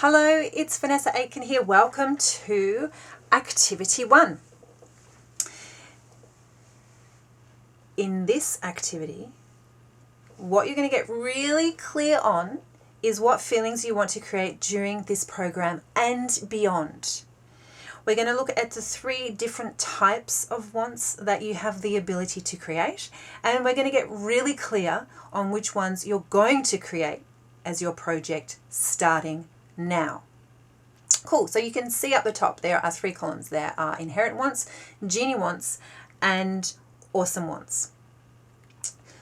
Hello, it's Vanessa Aitken here. Welcome to Activity 1. In this activity, what you're going to get really clear on is what feelings you want to create during this program and beyond. We're going to look at the 3 different types of wants that you have the ability to create, and we're going to get really clear on which ones you're going to create as your project starting now. Cool, so you can see up the top there are 3 columns. There are inherent wants, genie wants, and awesome wants.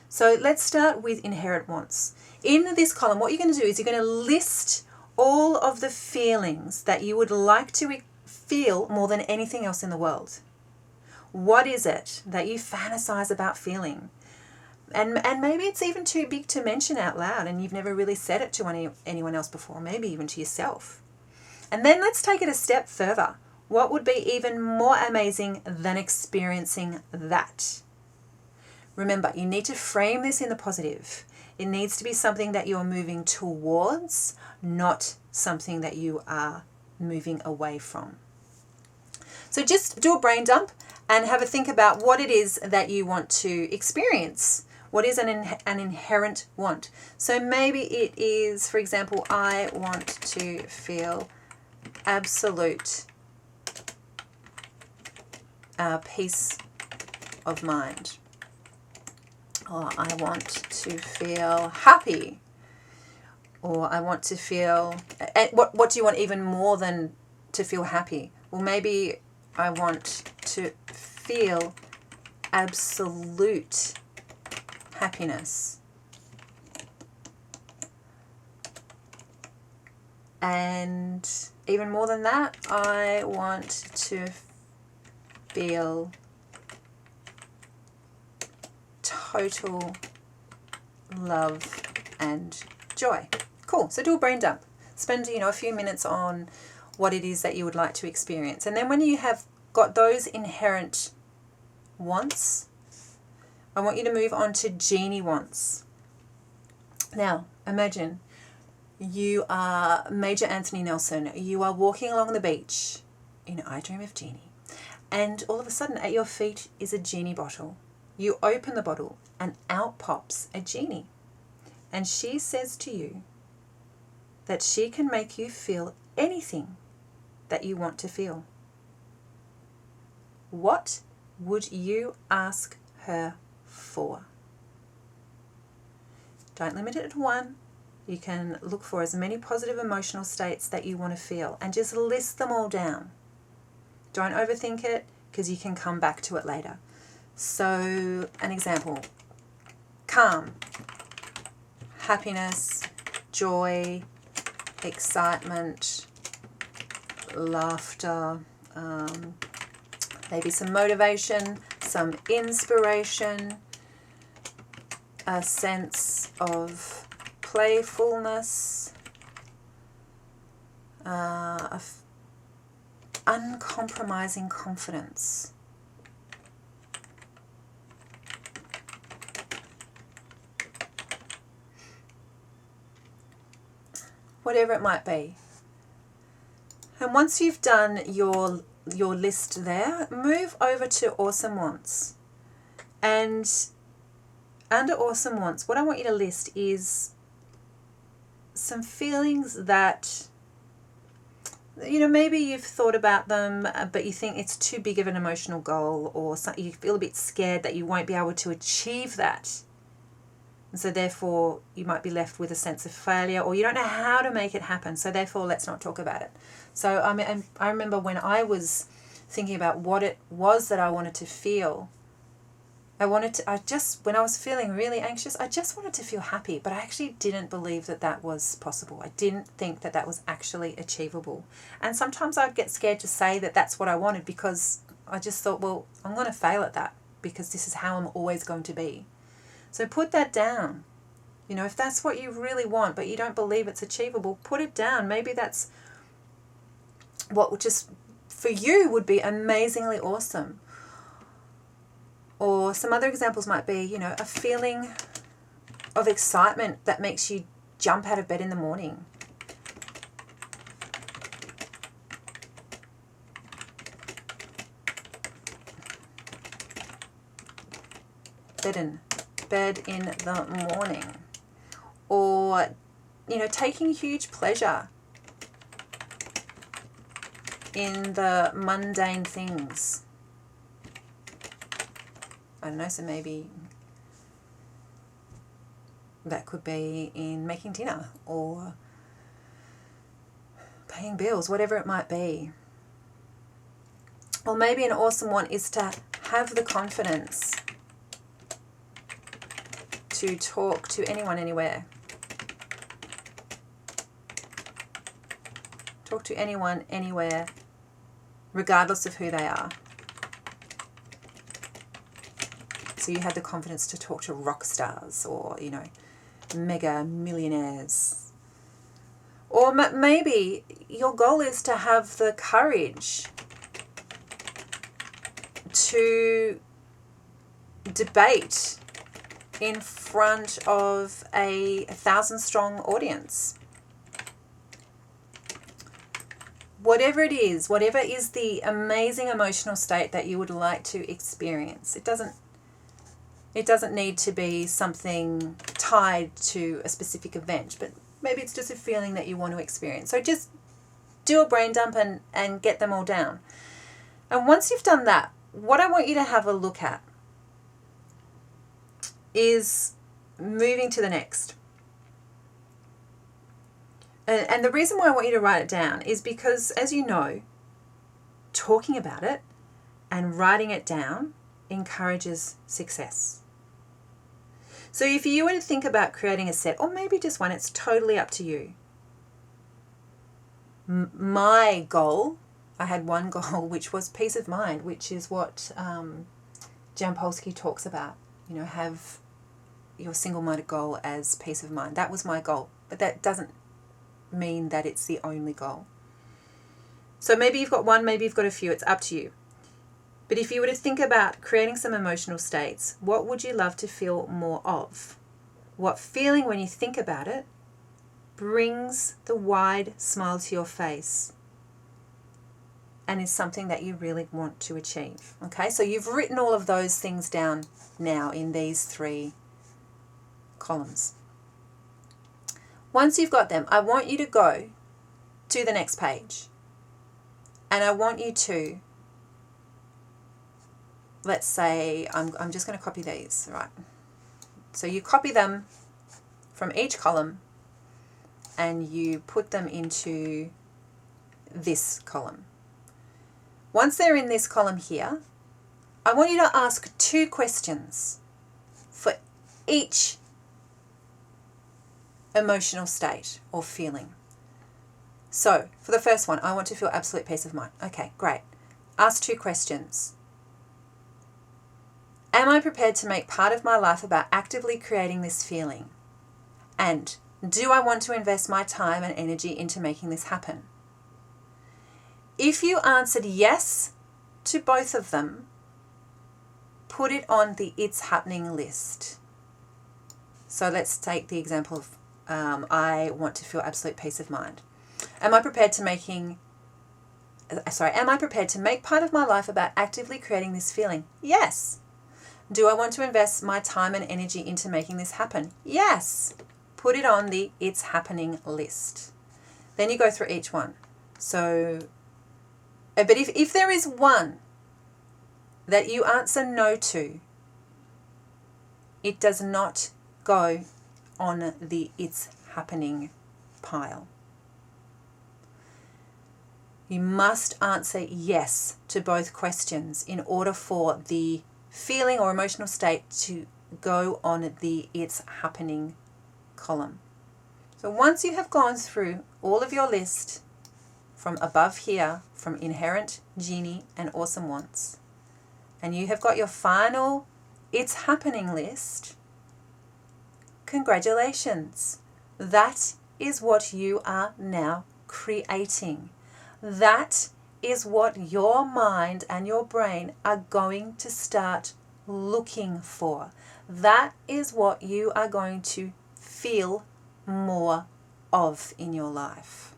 So let's start with inherent wants. In this column, what you're going to do is you're going to list all of the feelings that you would like to feel more than anything else in the world. What is it that you fantasize about feeling? And maybe it's even too big to mention out loud and you've never really said it to anyone else before, maybe even to yourself. And then let's take it a step further. What would be even more amazing than experiencing that? Remember, you need to frame this in the positive. It needs to be something that you're moving towards, not something that you are moving away from. So just do a brain dump and have a think about what it is that you want to experience. What is an inherent want? So maybe it is, for example, I want to feel absolute peace of mind. Or I want to feel happy. Or I want to feel... What do you want even more than to feel happy? Well, maybe I want to feel absolute happiness. And even more than that, I want to feel total love and joy. Cool. So do a brain dump. Spend, a few minutes on what it is that you would like to experience. And then when you have got those inherent wants, I want you to move on to genie wants. Now, imagine you are Major Anthony Nelson. You are walking along the beach in I Dream of Jeannie. And all of a sudden at your feet is a genie bottle. You open the bottle and out pops a genie. And she says to you that she can make you feel anything that you want to feel. What would you ask her for? Don't limit it to one. You can look for as many positive emotional states that you want to feel and just list them all down. Don't overthink it because you can come back to it later. So, an example: calm, happiness, joy, excitement, laughter, maybe some motivation, some inspiration, a sense of playfulness, uncompromising confidence. Whatever it might be. And once you've done your list there, move over to awesome wants. And under awesome wants, what I want you to list is some feelings that, maybe you've thought about them, but you think it's too big of an emotional goal, or you feel a bit scared that you won't be able to achieve that. And so therefore you might be left with a sense of failure, or you don't know how to make it happen. So therefore let's not talk about it. So I remember when I was thinking about what it was that I wanted to feel, when I was feeling really anxious, I just wanted to feel happy, but I actually didn't believe that was possible. I didn't think that was actually achievable. And sometimes I'd get scared to say that that's what I wanted because I just thought, well, I'm going to fail at that because this is how I'm always going to be. So put that down. If that's what you really want, but you don't believe it's achievable, put it down. Maybe that's what just for you would be amazingly awesome. Or some other examples might be, a feeling of excitement that makes you jump out of bed in the morning. bed in the morning, or, you know, taking huge pleasure in the mundane things. I don't know, so maybe that could be in making dinner or paying bills, whatever it might be. Or maybe an awesome one is to have the confidence to talk to anyone, anywhere. Talk to anyone, anywhere, regardless of who they are. So you have the confidence to talk to rock stars or, you know, mega millionaires. Or maybe your goal is to have the courage to debate in front of a 1,000-strong audience. Whatever it is, whatever is the amazing emotional state that you would like to experience, it doesn't need to be something tied to a specific event, but maybe it's just a feeling that you want to experience. So just do a brain dump and get them all down. And once you've done that, what I want you to have a look at is moving to the next. And the reason why I want you to write it down is because, as you know, talking about it and writing it down encourages success. So if you were to think about creating a set, or maybe just one, it's totally up to you. My goal, I had one goal, which was peace of mind, which is what Jampolsky talks about. You know, have your single-minded goal as peace of mind. That was my goal, but that doesn't mean that it's the only goal. So maybe you've got one, maybe you've got a few, it's up to you. But if you were to think about creating some emotional states, what would you love to feel more of? What feeling, when you think about it, brings the wide smile to your face and is something that you really want to achieve? Okay, so you've written all of those things down now in these 3 columns. Once you've got them, I want you to go to the next page. And I want you to, let's say, I'm just going to copy these, right? So you copy them from each column and you put them into this column. Once they're in this column here, I want you to ask 2 questions for each emotional state or feeling. So for the first one, I want to feel absolute peace of mind. Okay, great. Ask 2 questions. Am I prepared to make part of my life about actively creating this feeling? And do I want to invest my time and energy into making this happen? If you answered yes to both of them, put it on the it's happening list. So let's take the example of I want to feel absolute peace of mind. Am I prepared to make part of my life about actively creating this feeling? Yes. Do I want to invest my time and energy into making this happen? Yes. Put it on the it's happening list. Then you go through each one. So, but if there is one that you answer no to, it does not go on the it's happening pile. You must answer yes to both questions in order for the feeling or emotional state to go on the it's happening column. So once you have gone through all of your list from above here, from Inherent, Genie, and Awesome Wants, and you have got your final it's happening list, congratulations. That is what you are now creating. That is what your mind and your brain are going to start looking for. That is what you are going to feel more of in your life.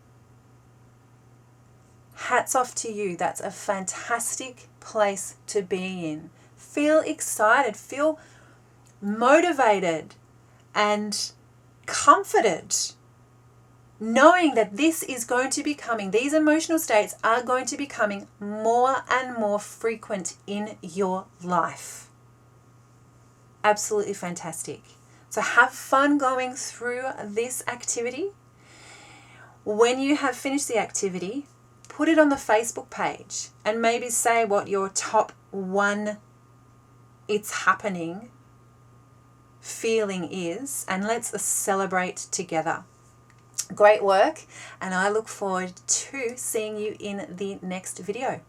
Hats off to you. That's a fantastic place to be in. Feel excited. Feel motivated, and comforted, knowing that this is going to be coming, these emotional states are going to be coming more and more frequent in your life. Absolutely fantastic. So have fun going through this activity. When you have finished the activity, put it on the Facebook page and maybe say what your top one it's happening feeling is, and let's celebrate together. Great work, and I look forward to seeing you in the next video.